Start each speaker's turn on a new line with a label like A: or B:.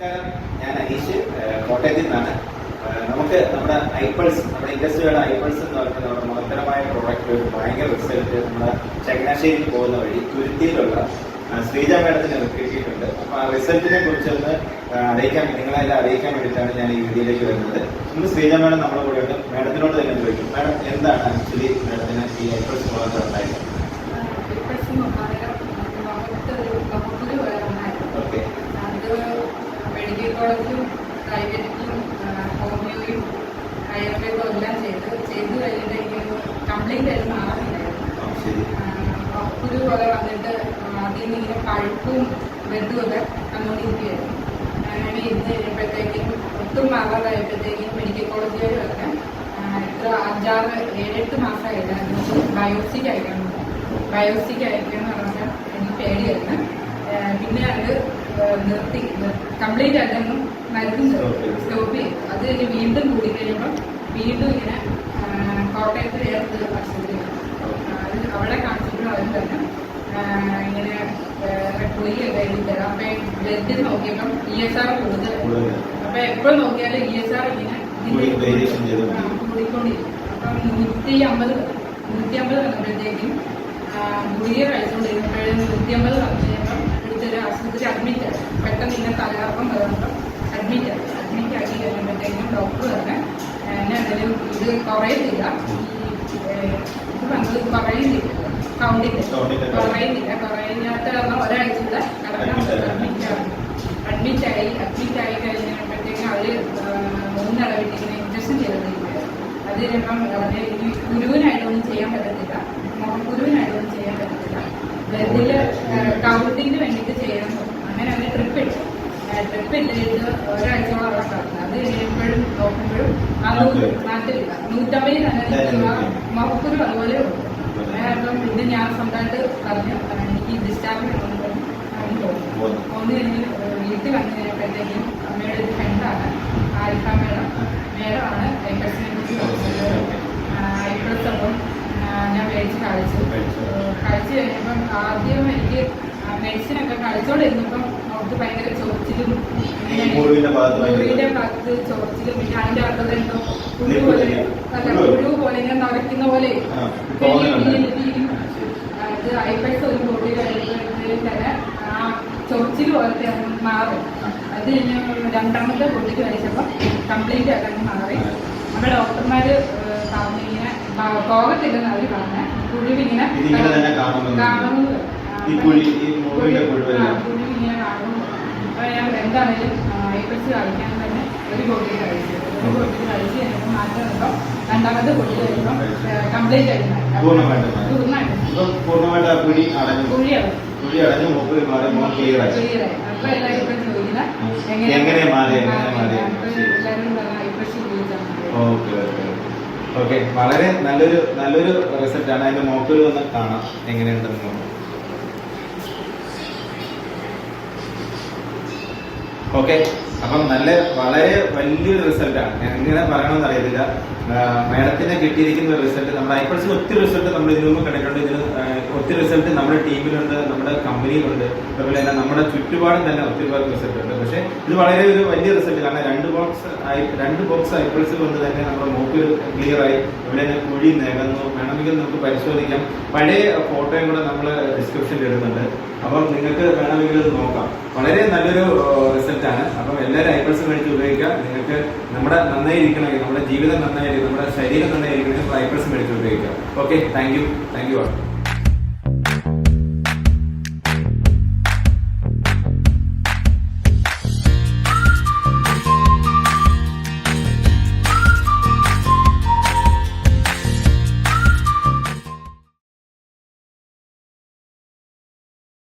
A: നമസ്കാരം, ഞാൻ അനീഷ്, കോട്ടയത്തിൽ നിന്നാണ്. നമുക്ക് നമ്മുടെ ഐപ്പൾസ്, നമ്മുടെ ഇൻഡസ്ട്രിയുടെ ഐപ്പൾസ് എന്ന് പറയുന്നത് നമ്മുടെ മഹത്തരമായ പ്രോഡക്റ്റ്, ഭയങ്കര റിസൾട്ട് നമ്മുടെ ചങ്ങനാശ്ശേരിയിൽ പോകുന്ന വഴി തുരുത്തിയിലുള്ള ശ്രീജ മേഡത്തിന് കിട്ടിയിട്ടുണ്ട്. അപ്പൊ ആ റിസൾട്ടിനെ കുറിച്ചൊന്ന് നിങ്ങളെല്ലാം അറിയിക്കാൻ വേണ്ടിയിട്ടാണ് ഞാൻ ഈ വീഡിയോയിലേക്ക് വരുന്നത്. ഇന്ന് ശ്രീജ മേഡം നമ്മുടെ കൂടെ ഉണ്ട്. മേഡത്തിനോട് തന്നെ ചോദിക്കും, മേഡം എന്താണ് ആക്ച്വലി മേഡത്തിന് ഈ ഐപ്പൾസ് മുഖാന്തരം ഉണ്ടായത്? ഓക്കെ,
B: മെഡിക്കൽ കോളേജിലും പ്രൈവറ്റിലും ഹോമിയോയും ആയുർവേദവും എല്ലാം ചെയ്ത് കഴിഞ്ഞിട്ട് എനിക്കൊരു കംപ്ലീറ്റ് ആയിട്ട് മാറുന്നില്ലായിരുന്നു. ഒരു പോലെ വന്നിട്ട് അതിൽ നിന്ന് ഇങ്ങനെ പഴുപ്പും ബ്ലഡും ഒക്കെ വന്നുകൊണ്ടിരിക്കുകയായിരുന്നു. അങ്ങനെ ഇരുന്ന് കഴിഞ്ഞപ്പോഴത്തേക്കും ഒട്ടും മാറാതായപ്പോഴത്തേക്കും മെഡിക്കൽ കോളേജുകാരൊക്കെ ഇത്ര 6-7-8 മാസമായില്ലായിരുന്നു ബയോപ്സിക്ക് അയക്കണം എന്ന് പറഞ്ഞാൽ എനിക്ക് പേടിയായിരുന്നു. പിന്നെ അത് നിർത്തി കംപ്ലീറ്റ് ആയിട്ടൊന്നും മരുന്ന് സ്റ്റോപ്പ് ചെയ്തു. അത് കഴിഞ്ഞ് വീണ്ടും കൂടിക്കഴിയുമ്പോൾ വീണ്ടും ഇങ്ങനെ കോട്ടയത്ത് വേറൊരു ആശുപത്രി അത് അവിടെ കാണിച്ചപ്പോൾ അവർ തന്നെ ഇങ്ങനെ ഗുളികയൊക്കെ എഴുതി തരാം. അപ്പം ബ്ലഡിൽ നോക്കിയപ്പം ESR കൂടുതൽ. അപ്പം എപ്പോഴും നോക്കിയാലും ESR ഇങ്ങനെ കൂടിക്കൊണ്ടിരിക്കും. അപ്പം 150 വന്നപ്പോഴത്തേക്കും ഗുളിക കഴിച്ചുകൊണ്ടിരുന്നപ്പോഴും 150 വന്നു കഴിയുമ്പം ഒരു ആശുപത്രി അഡ്മിറ്റ് ആയി. പെട്ടെന്ന് ഇങ്ങനെ തലകറക്കം വരുമ്പോൾ അഡ്മിറ്റ് ആക്കി കഴിയുമ്പോഴത്തേക്കും ഡോക്ടർ തന്നെ എന്നെ എന്തെങ്കിലും ഇത് കുറയുന്നില്ല, ഇത് വന്നത് കുറയുന്നില്ല, കൗണ്ടില്ല, കുറയാത്ത കാരണം ഒരാഴ്ച കൂടെ അഡ്മിറ്റ് ആയി കഴിഞ്ഞപ്പോഴത്തേക്കും അവർ 3 ഇളവിട്ടിങ്ങനെ ഇഞ്ചക്ഷൻ ചെയ്തിരിക്കുകയാണ്. അത് കഴിയുമ്പം ഈ കുരുവിനായിട്ടൊന്നും ചെയ്യാൻ പറ്റത്തില്ല, മുഖക്കുരുവിനായിട്ടൊന്നും ചെയ്യാൻ പറ്റത്തില്ല, ബ്ലഡില് കൗണ്ടിങ്ങിന് വേണ്ടിയിട്ട് ചെയ്യണം. അങ്ങനെ അവന് ട്രിപ്പ് ഇട്ടിട്ട് ഒരാഴ്ചയോളം അവിടെ കിടന്നു. അത് കഴിയുമ്പോഴും നോക്കുമ്പോഴും അത് നാട്ടിലില്ല. 150 തന്നെ മുഖക്കുരു അതുപോലെ ഉണ്ട്. കാരണം ഇത് ഞാൻ സ്വന്തമായിട്ട് പറഞ്ഞു എനിക്ക് ഡിസ്ചാർജ് ഒന്ന് കഴിഞ്ഞ് വീട്ടിൽ വന്നു കഴിഞ്ഞപ്പോഴത്തേക്കും അമ്മയുടെ ഒരു ഫ്രണ്ടാണ് ആരിഫ മേഡമാണ് ഐപ്പൾസിനെ കുറിച്ച് പറഞ്ഞത്. ഐപ്പൾസ് അപ്പം ഞാൻ മേടിച്ച് കഴിച്ചു കഴിഞ്ഞപ്പം ആദ്യം എനിക്ക് മെഡിസിനൊക്കെ കഴിച്ചോണ്ടിരുന്നപ്പം അവർക്ക് ഭയങ്കര ചൊറിച്ചിലും മുറിയുടെ ഭാഗത്ത് ചൊറിച്ചിലും പിന്നെ അതിന്റെ അകത്ത് എന്തോ പുഴു പോലെ ഇങ്ങനെ നടക്കുന്ന പോലെ അത് ഐപ്പൾസ് ഒരു പൊടി കഴിയുമ്പോഴത്തേക്കും തന്നെ ആ ചൊറിച്ചിൽ പോലത്തെ മാറും. അത് കഴിഞ്ഞ് 2ാമത്തെ പൊടി കഴിച്ചപ്പോൾ കംപ്ലീറ്റ് ആയിട്ട് മാറി. നമ്മുടെ ഡോക്ടർമാര് പറഞ്ഞിങ്ങനെ പോകത്തില്ലെന്ന് അവർ പറഞ്ഞ കുഴിവിങ്ങനെ കാണുന്നത് കുഴിവിങ്ങനെ കാണുന്നു. അപ്പൊ ഞാൻ എന്താണേലും ഐപ്പൾസ് കഴിക്കാൻ തന്നെ ഒരു പൊടി കഴിച്ചു കഴിഞ്ഞപ്പോൾ മാറ്റം വന്നപ്പോൾ 2ാമത്തെ പൊടി കഴിയുമ്പോൾ കംപ്ലീറ്റ് ആയിട്ട് അപ്പൊ എല്ലാവരും ഇപ്പൊ ചോദിക്കുന്ന എങ്ങനെ
A: ഓക്കെ, വളരെ നല്ലൊരു റിസൾട്ടാണ്. അതിന്റെ മോക്കല് ഒന്ന് കാണാം എങ്ങനെയുണ്ടെന്ന്. ഓക്കെ, അപ്പം വളരെ വലിയൊരു റിസൾട്ടാണ്. ഞാൻ എങ്ങനെ പറയണമെന്ന് അറിയത്തില്ല. മാഡത്തിന് കിട്ടിയിരിക്കുന്ന റിസൾട്ട് നമ്മുടെ ഐപ്പൾസിന് ഒത്തിരി റിസൾട്ട് നമ്മൾ ഇതിനു മുമ്പ് കണ്ടിട്ടുണ്ട്. ഇതിന് ഒത്തിരി റിസൾട്ട് നമ്മുടെ ടീമിലുണ്ട്, നമ്മുടെ കമ്പനിയിലുണ്ട്, അതുപോലെ തന്നെ നമ്മുടെ ചുറ്റുപാടും തന്നെ ഒത്തിരി പേർക്ക് റിസൾട്ട് ഉണ്ട്. പക്ഷേ ഇത് വളരെ ഒരു വലിയ റിസൾട്ട്. കാരണം 2 ബോക്സ് ഐപ്പൾസ് കൊണ്ട് തന്നെ നമ്മുടെ മൂക്ക് ക്ലിയർ ആയി. ഇവിടെ തന്നെ കുഴി നികന്നു. വേണമെങ്കിൽ നമുക്ക് പരിശോധിക്കാം. പഴയ ഫോട്ടോയും കൂടെ നമ്മൾ ഡിസ്ക്രിപ്ഷനിൽ ഇടുന്നുണ്ട്. അപ്പം നിങ്ങൾക്ക് വേണമെങ്കിൽ ഇത് നോക്കാം. വളരെ നല്ലൊരു റിസൾട്ടാണ്. അപ്പം എല്ലാവരും ഐപ്പൾസ് മേടിച്ച് ഉപയോഗിക്കാം. നിങ്ങൾക്ക് നമ്മുടെ നന്നായിരിക്കണമെങ്കിൽ, നമ്മുടെ ജീവിതം നന്നായിരിക്കും, നമ്മുടെ ശരീരം നന്നായിരിക്കണമെങ്കിൽ ഐപ്പൾസ് മേടിച്ച് ഉപയോഗിക്കാം. Okay, thank you.